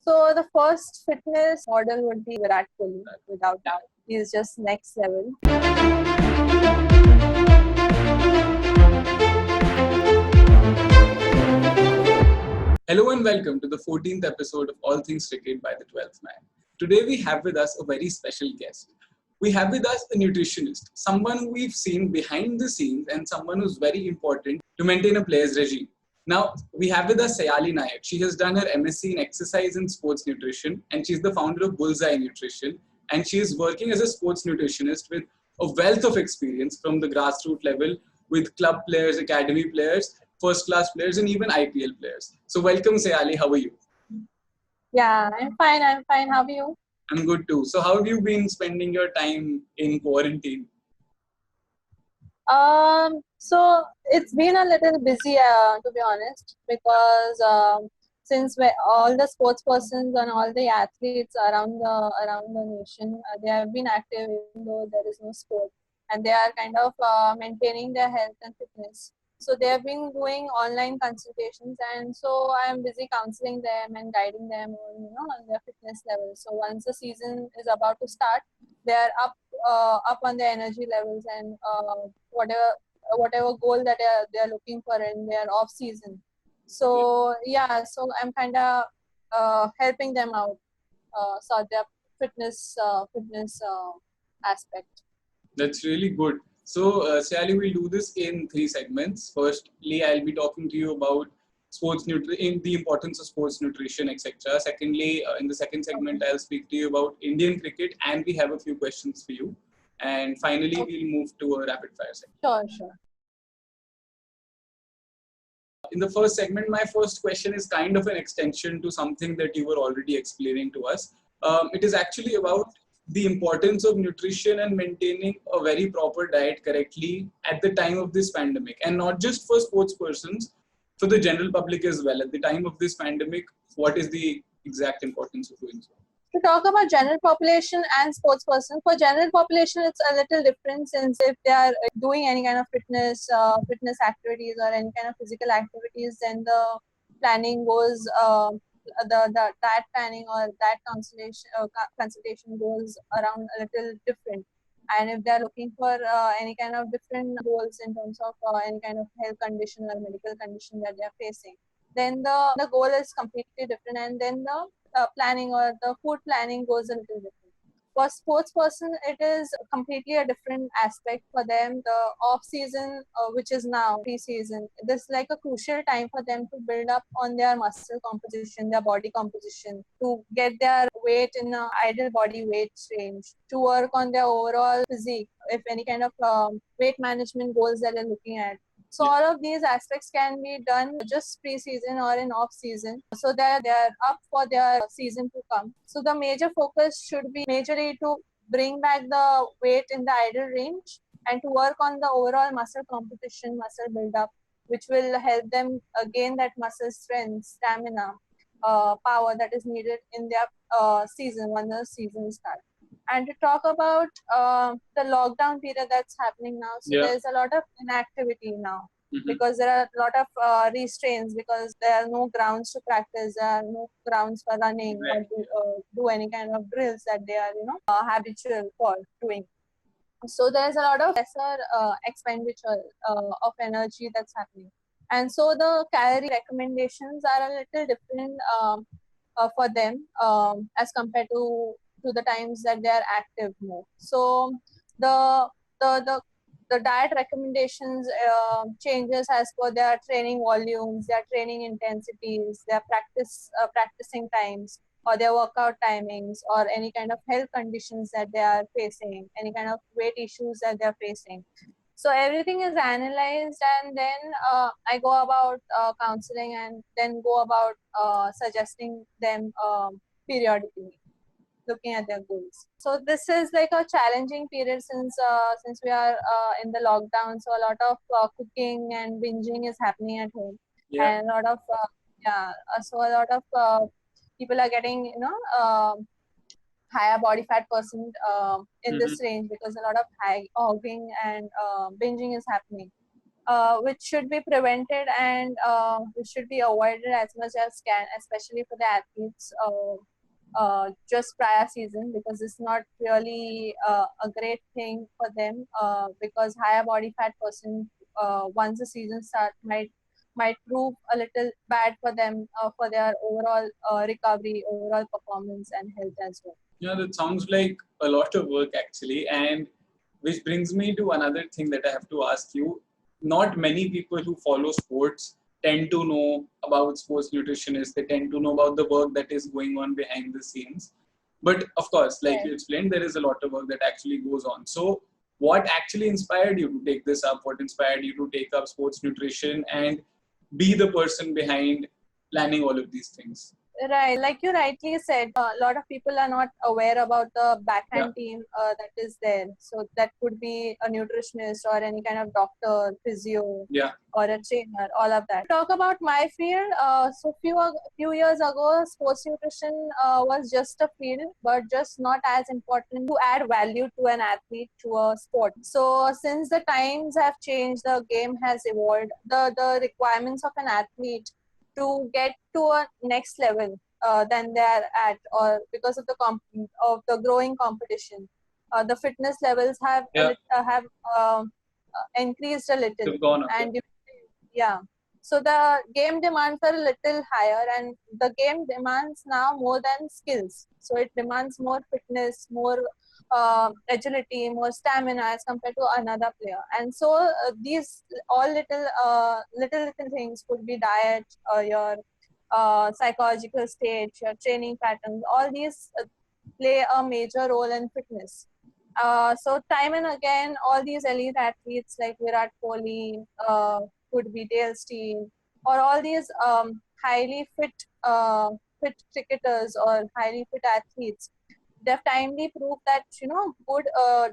So the first fitness model would be Virat Kohli, without doubt. He's just next level. Hello and welcome to the 14th episode of All Things Cricket by the 12th man. Today we have with us a very special guest. We have with us a nutritionist, someone who we've seen behind the scenes and someone who's very important to maintain a player's regime. Now, we have with us Sayali Naik. She has done her MSc in exercise and sports nutrition, and she's the founder of Bullseye Nutrition. And she is working as a sports nutritionist with a wealth of experience from the grassroots level with club players, academy players, first-class players, and even IPL players. So welcome, Sayali. How are you? Yeah, I'm fine. How are you? I'm good too. So how have you been spending your time in quarantine? So it's been a little busy, to be honest, because since all the sports persons and all the athletes around the nation, they have been active even though there is no sport, and they are kind of maintaining their health and fitness. So they have been doing online consultations, and so I am busy counseling them and guiding them on their fitness level. So once the season is about to start, they are up on their energy levels and whatever goal that they are looking for in their off season. So yeah, so I'm kind of helping them out sort their fitness aspect. That's really good. So, Sayali, we'll do this in 3 segments. Firstly, I'll be talking to you about the importance of sports nutrition, etc. Secondly, in the second segment, I'll speak to you about Indian cricket, and we have a few questions for you. And finally, we'll move to a rapid fire segment. Sure. In the first segment, my first question is kind of an extension to something that you were already explaining to us. It is actually about the importance of nutrition and maintaining a very proper diet correctly at the time of this pandemic, and not just for sports persons, for the general public as well. At the time of this pandemic, what is the exact importance of doing so? To talk about general population and sports person, for general population, it's a little different, since if they are doing any kind of fitness activities or any kind of physical activities, then the planning goes, the diet planning or diet consultation goes around a little different. And if they are looking for any kind of different goals in terms of any kind of health condition or medical condition that they are facing, then the goal is completely different, and then the planning or the food planning goes a little different. For sports person, it is completely a different aspect for them. The off season, which is now pre-season, this is like a crucial time for them to build up on their muscle composition, their body composition, to get their weight in an ideal body weight range, to work on their overall physique, if any kind of weight management goals that they're looking at. So all of these aspects can be done just pre-season or in off-season, so that they are up for their season to come. So the major focus should be majorly to bring back the weight in the ideal range and to work on the overall muscle composition, muscle build-up, which will help them gain that muscle strength, stamina, power that is needed in their season when the season starts. And to talk about the lockdown period that's happening now, so there's a lot of inactivity now, because there are a lot of restraints, because there are no grounds to practice, there are no grounds for running or do any kind of drills that they are habitual for doing. So there's a lot of lesser expenditure of energy that's happening, and so the calorie recommendations are a little different for them as compared to the times that they are active more. So the diet recommendations changes as per their training volumes, their training intensities, their practicing times, or their workout timings, or any kind of health conditions that they are facing, any kind of weight issues that they are facing. So everything is analyzed, and then I go about counseling, and then go about suggesting them periodically, looking at their goals. So this is like a challenging period, since we are in the lockdown. So a lot of cooking and binging is happening at home, and a lot of so a lot of people are getting higher body fat percent in this range, because a lot of high hogging and binging is happening. which should be prevented and which should be avoided as much as can, especially for the athletes just prior season, because it's not really a great thing for them, because higher body fat percent once the season starts might prove a little bad for them for their overall recovery, overall performance and health as well. Yeah, that sounds like a lot of work actually. And which brings me to another thing that I have to ask you. Not many people who follow sports tend to know about sports nutritionists. They tend to know about the work that is going on behind the scenes. But of course, like you explained, there is a lot of work that actually goes on. So what actually inspired you to take this up? What inspired you to take up sports nutrition and be the person behind planning all of these things? Right, like you rightly said, a lot of people are not aware about the backhand team that is there. So that could be a nutritionist or any kind of doctor, physio, or a trainer, all of that. Talk about my field. So few years ago, sports nutrition was just a field, but just not as important to add value to an athlete, to a sport. So since the times have changed, the game has evolved. The requirements of an athlete to get to a next level than they are at, or because of the growing competition, the fitness levels have increased a little, and so the game demands are a little higher, and the game demands now more than skills. So it demands more fitness, more agility, more stamina as compared to another player. And so these all little things could be diet, your psychological state, your training patterns. All these play a major role in fitness. So time and again, all these elite athletes like Virat Kohli, could be Dale Steele, or all these highly fit cricketers or highly fit athletes, they've timely proved that good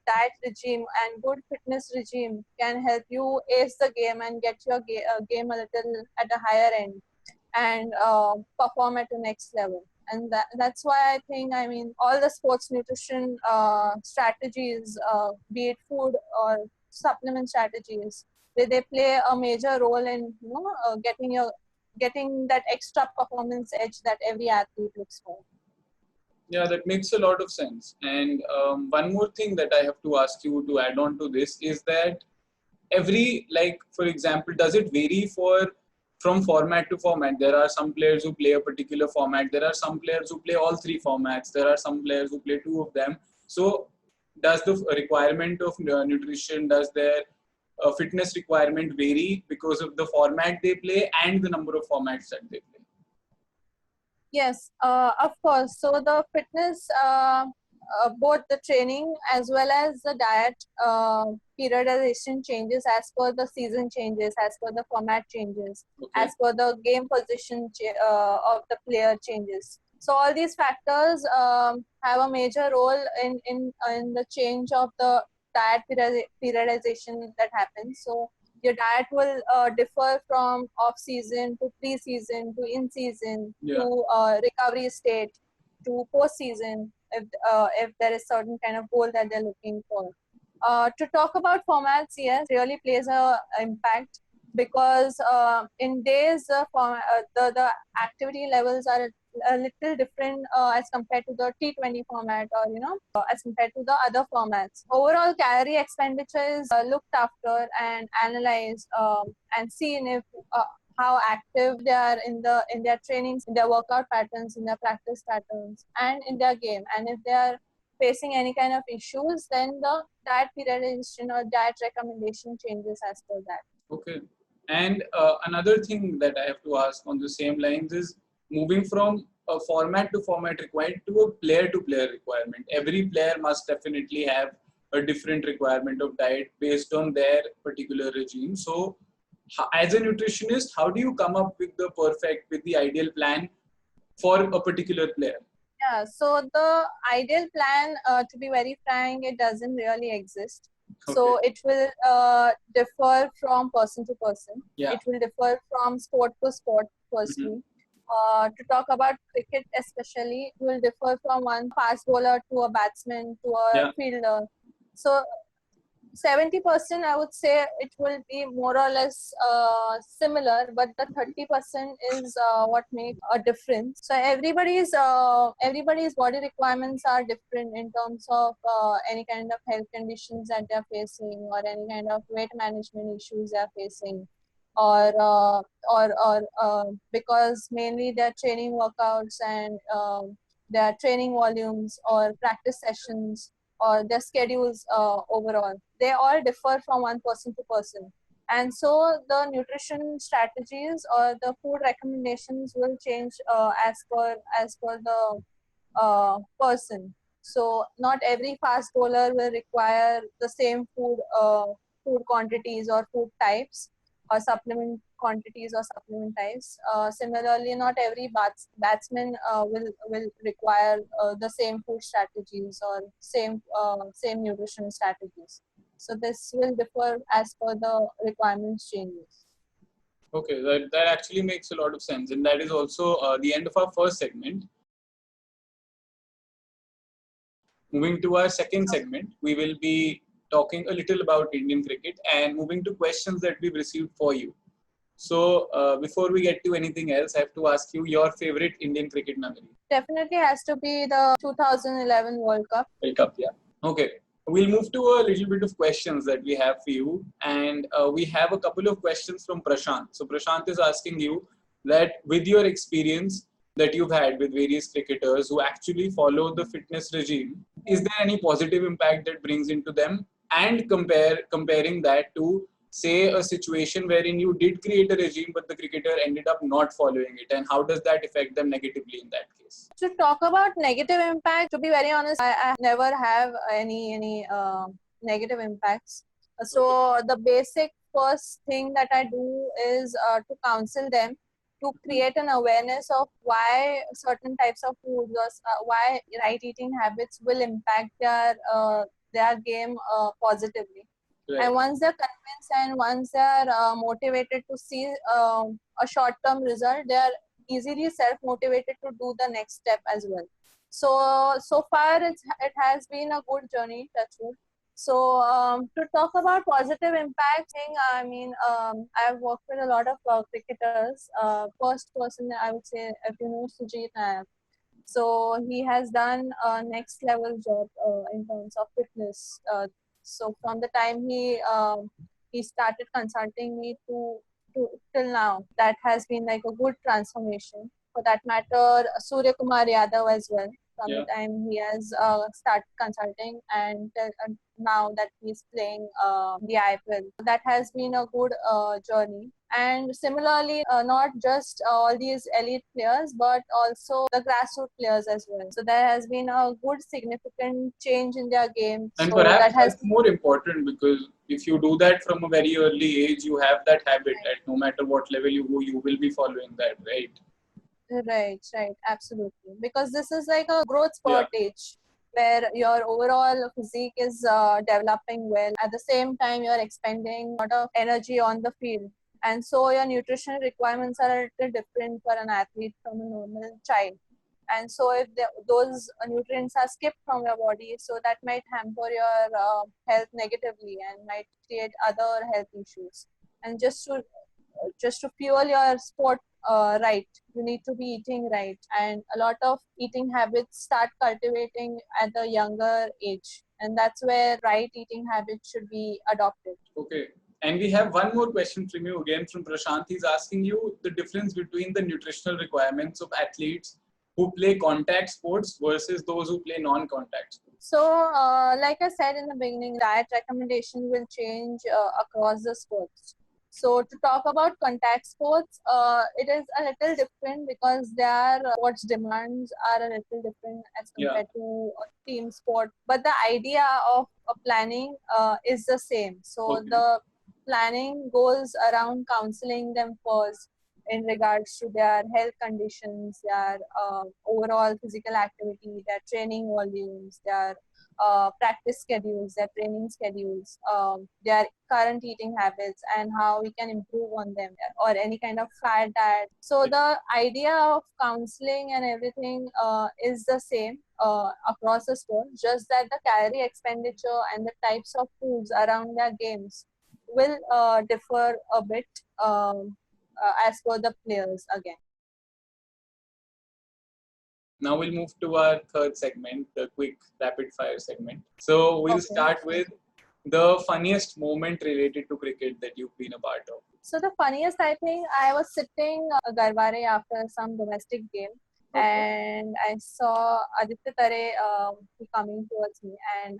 diet regime and good fitness regime can help you ace the game and get your game a little at a higher end and perform at the next level. And that's why I mean, all the sports nutrition strategies, be it food or supplement strategies, they play a major role in getting that extra performance edge that every athlete looks for. Yeah, that makes a lot of sense. And one more thing that I have to ask you to add on to this is that for example, does it vary from format to format? There are some players who play a particular format. There are some players who play all three formats. There are some players who play two of them. So does the requirement of nutrition, does their fitness requirement vary because of the format they play and the number of formats that they play? Yes, of course. So the fitness, both the training as well as the diet periodization changes as per the season changes, as per the format changes, as per the game position of the player changes. So all these factors have a major role in the change of the diet periodization that happens. So your diet will differ from off-season to pre-season to in-season to recovery state to post-season if there is certain kind of goal that they're looking for. To talk about formats, yes, really plays an impact because in days the activity levels are a little different as compared to the T20 format or as compared to the other formats. Overall calorie expenditure is looked after and analyzed and seen if how active they are in their trainings, in their workout patterns, in their practice patterns, and in their game. And if they are facing any kind of issues, then the diet periodization or diet recommendation changes as per that. Okay. And another thing that I have to ask on the same lines is moving from a format to format required to a player to player requirement. Every player must definitely have a different requirement of diet based on their particular regime. So as a nutritionist, how do you come up with the ideal plan for a particular player? Yeah, so the ideal plan, to be very frank, it doesn't really exist. Okay. So it will differ from person to person. Yeah. It will differ from sport to sport, firstly. Mm-hmm. To talk about cricket especially, it will differ from one fast bowler to a batsman to a fielder. So 70% I would say it will be more or less similar, but the 30% is what make a difference. So everybody's body requirements are different in terms of any kind of health conditions that they're facing, or any kind of weight management issues they're facing, or because mainly they're training workouts and their training volumes or practice sessions or their schedules overall. They all differ from one person to person. And so the nutrition strategies or the food recommendations will change as per the person. So not every fast bowler will require the same food quantities or food types, or supplement quantities or supplement types. Similarly, not every batsman will require the same food strategies or same nutrition strategies. So this will differ as per the requirements changes. Okay, that actually makes a lot of sense. And that is also the end of our first segment. Moving to our second segment, we will be talking a little about Indian cricket and moving to questions that we've received for you. So before we get to anything else, I have to ask you your favorite Indian cricket memory. Definitely has to be the 2011 World Cup. World Cup, yeah. Okay, we'll move to a little bit of questions that we have for you. And we have a couple of questions from Prashant. So Prashant is asking you that with your experience that you've had with various cricketers who actually follow the fitness regime, is there any positive impact that brings into them? And comparing that to, say, a situation wherein you did create a regime but the cricketer ended up not following it, and how does that affect them negatively in that case? To talk about negative impact, to be very honest, I never have any negative impacts. So the basic first thing that I do is to counsel them to create an awareness of why certain types of foods or why right eating habits will impact their game positively. Right. And once they're convinced and once they're motivated to see a short-term result, they're easily self-motivated to do the next step as well. So far it has been a good journey, touch wood. So to talk about positive impact, I mean, I've worked with a lot of cricketers. First person I would say, if you know Suryakumar Naik. So he has done a next level job in terms of fitness. So from the time he started consulting me to till now, that has been like a good transformation. For that matter, Suryakumar Yadav as well. From the time he has started consulting and now that he's playing the IPL, that has been a good journey. And similarly, not just all these elite players, but also the grassroots players as well. So there has been a good significant change in their game. And so perhaps that's more important, because if you do that from a very early age, you have that habit that no matter what level you go, you will be following that, right? Right, absolutely. Because this is like a growth spurt age where your overall physique is developing well. At the same time, you're expending a lot of energy on the field. And so your nutritional requirements are a little different for an athlete from a normal child. And so if those nutrients are skipped from your body, so that might hamper your health negatively and might create other health issues. And just to fuel your sport right, you need to be eating right, and a lot of eating habits start cultivating at the younger age, and that's where right eating habits should be adopted. Okay. And we have one more question from you again from Prashant. He's asking you the difference between the nutritional requirements of athletes who play contact sports versus those who play non-contact sports. So, like I said in the beginning, diet recommendation will change across the sports. So, to talk about contact sports, it is a little different because their sports demands are a little different as compared to a team sport. But the idea of planning is the same. So, the planning goes around counseling them first, in regards to their health conditions, their overall physical activity, their training volumes, their practice schedules, their training schedules, their current eating habits, and how we can improve on them, or any kind of fad diet. So the idea of counseling and everything is the same across the sport, just that the calorie expenditure and the types of foods around their games will differ a bit as per the players again. Now we'll move to our third segment, the quick rapid fire segment. So we'll start with the funniest moment related to cricket that you've been a part of. So the funniest, I think, I was sitting Garware after some domestic game, and I saw Aditya Tare coming towards me, and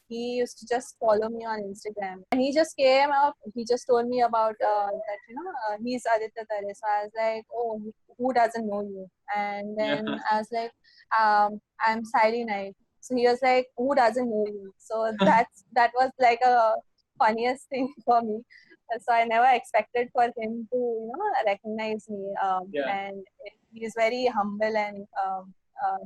he used to just follow me on Instagram. And he just came up, he just told me about that, he's Aditya Tare. So I was like, oh, who doesn't know you? And then I was like, I'm Sayali Naik. So he was like, who doesn't know you? So that was like a funniest thing for me. So I never expected for him to, recognize me. And he's very humble, and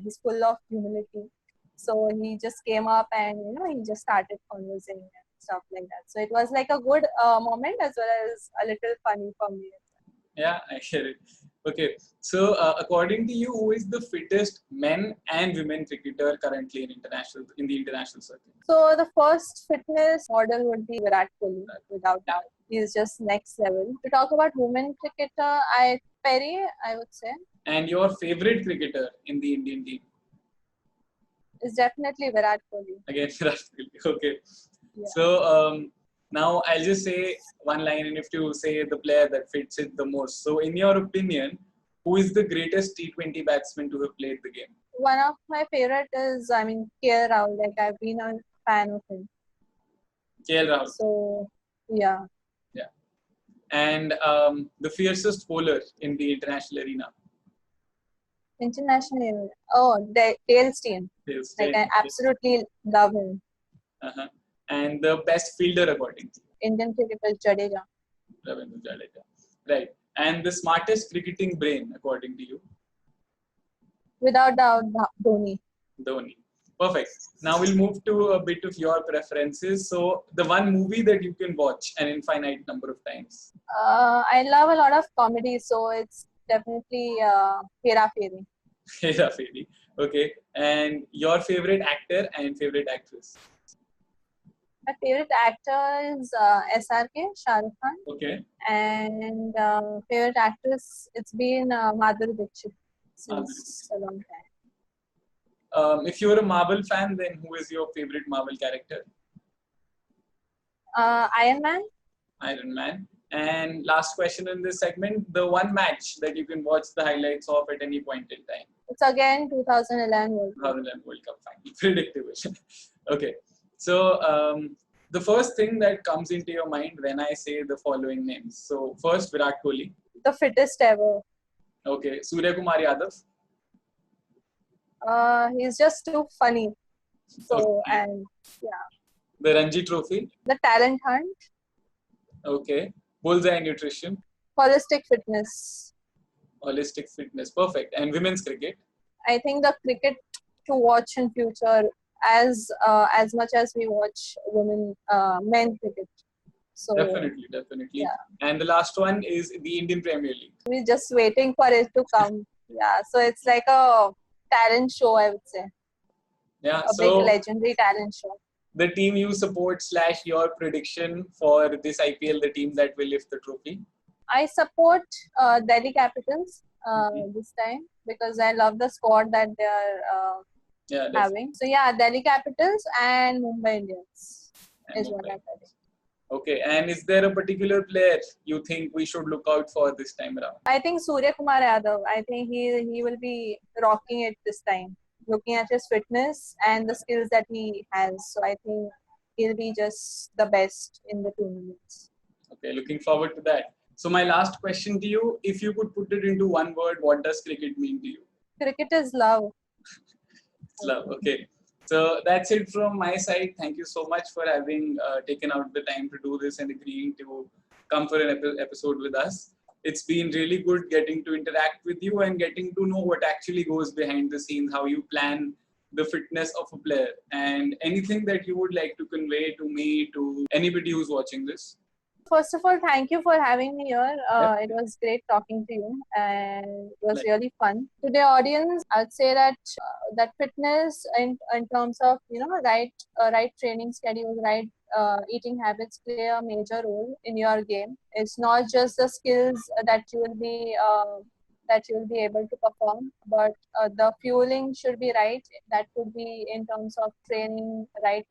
he's full of humility. So he just came up and, he just started conversing and stuff like that. So it was like a good moment, as well as a little funny for me. Yeah, I hear it. Okay, so according to you, who is the fittest men and women cricketer currently in the international circuit? So the first fitness model would be Virat Kohli, without doubt. He's just next level. To talk about women cricketer, Perry, I would say. And your favorite cricketer in the Indian team? Is definitely Virat Kohli. Again, Virat Kohli. Okay. Yeah. So now I'll just say one line, and if you say the player that fits it the most. So in your opinion, who is the greatest T20 batsman to have played the game? One of my favorite is, KL Rahul. Like, I've been a fan of him. KL Rahul. So, yeah. Yeah. And the fiercest bowler in the international arena? International arena. Oh, Dale Steyn. Like, I absolutely love him. Uh-huh. And the best fielder according to you? Indian cricketer Jadeja. Ravindra Jadeja. Right. And the smartest cricketing brain according to you? Without doubt, Dhoni. Dhoni. Perfect. Now we'll move to a bit of your preferences. So the one movie that you can watch an infinite number of times? I love a lot of comedy, so it's definitely Hera Fairy. Hera Fairy. Okay. And your favorite actor and favorite actress? My favorite actor is SRK, Shah Rukh Khan. Okay. And favorite actress, it's been Madhuri Dixit since a long time. If you're a Marvel fan, then who is your favorite Marvel character? Iron Man. Iron Man. And last question in this segment, the one match that you can watch the highlights of at any point in time? It's again 2011 World Cup. 2011 World Cup final. Predictable. Okay. So the first thing that comes into your mind when I say the following names. So first, Virat Kohli. The fittest ever. Okay. Suryakumar Yadav. He's just too funny. So, and yeah. The Ranji Trophy. The talent hunt. Okay. Bullseye Nutrition. Holistic fitness. Holistic fitness. Perfect. And women's cricket. I think the cricket to watch in future as much as we watch men cricket. So definitely. Yeah. And the last one is the Indian Premier League. We're just waiting for it to come. Yeah. So it's like a talent show, I would say. Yeah. A big legendary talent show. The team you support / your prediction for this IPL, the team that will lift the trophy? I support Delhi Capitals this time because I love the squad that they are having. So yeah, Delhi Capitals and Mumbai Indians is what I'm saying. Okay, and is there a particular player you think we should look out for this time around? I think Suryakumar Yadav. I think he will be rocking it this time. Looking at his fitness and the skills that he has. So I think he'll be just the best in the tournaments. Okay, looking forward to that. So my last question to you, if you could put it into one word, what does cricket mean to you? Cricket is love. It's love, okay. So that's it from my side. Thank you so much for having taken out the time to do this and agreeing to come for an episode with us. It's been really good getting to interact with you and getting to know what actually goes behind the scenes, how you plan the fitness of a player, and anything that you would like to convey to me, to anybody who's watching this. First of all, thank you for having me here. Yep. It was great talking to you, and it was really fun. To the audience, I'd say that that fitness in terms of right training schedules, right eating habits play a major role in your game. It's not just the skills that you will be able to perform, but the fueling should be right. That could be in terms of training, right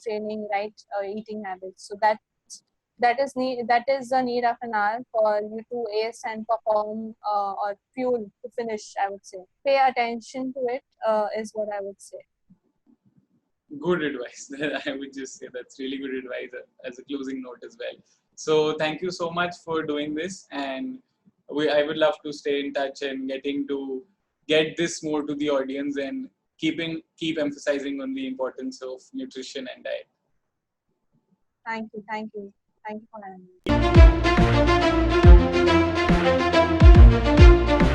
eating habits. So that is the need of an hour for you to ace and perform or fuel to finish, I would say. Pay attention to it is what I would say. Good advice. I would just say that's really good advice as a closing note as well. So thank you so much for doing this, and I would love to stay in touch and getting to get this more to the audience and keep emphasizing on the importance of nutrition and diet. Thank you for having me.